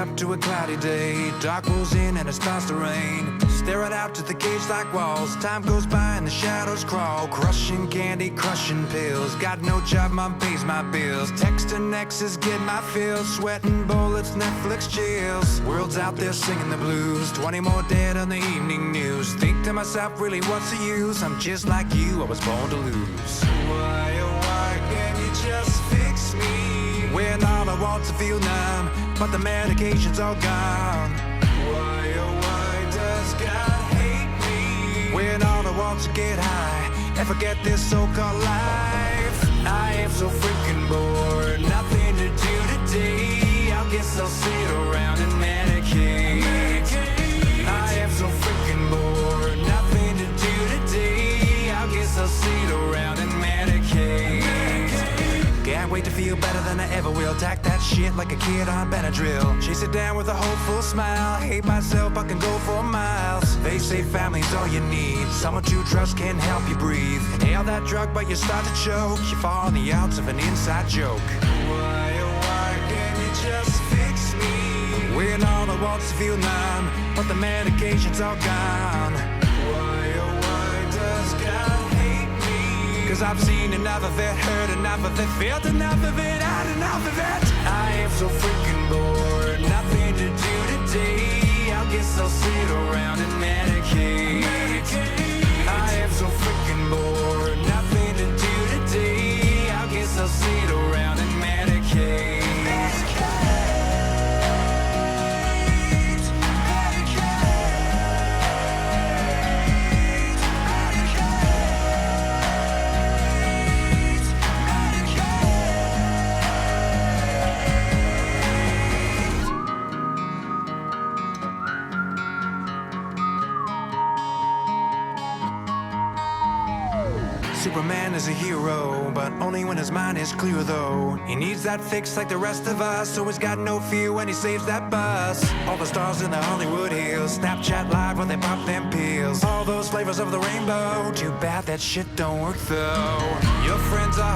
up to a cloudy day. Dark rolls in and it starts to rain. Staring out to the cage like walls. Time goes by and the shadows crawl. Crushing candy, crushing pills. Got no job, mom pays my bills. Texting exes, get my fill. Sweating bullets, Netflix chills. World's out there singing the blues. 20 more dead on the evening news. Think to myself, really what's the use? I'm just like you, I was born to lose. Why, oh why can't you just fix me? When all I want to feel numb, but the medication's all gone. Why, oh why does God hate me? When all I want to get high and forget this so-called life. I am so freaking bored, nothing to do today. I guess I'll sit around and medicate. I am so freaking bored, nothing to do today. I guess I'll sit around and medicate. Can't wait to feel better than I ever will. Tack that shit like a kid on Benadryl. Chase it down with a hopeful smile. Hate myself, I can go for miles. They say family's all you need. Someone to trust can help you breathe. Inhale that drug but you start to choke. You fall on the outs of an inside joke. Why, oh why can't you just fix me? When all I want to feel numb, but the medication's all gone. Why, oh why does God hate me? Cause I've seen enough of it, heard enough of it, felt enough of it, had enough of it. I am so freaking bored, nothing to do today. I guess I'll sit around and medicate. I am so freaking bored, nothing to do today. I guess I'll sit around and medicate. Superman is a hero, but only when his mind is clear though. He needs that fix like the rest of us, so he's got no fear when he saves that bus. All the stars in the Hollywood Hills, Snapchat live when they pop them pills. All those flavors of the rainbow, too bad that shit don't work though. Your friends are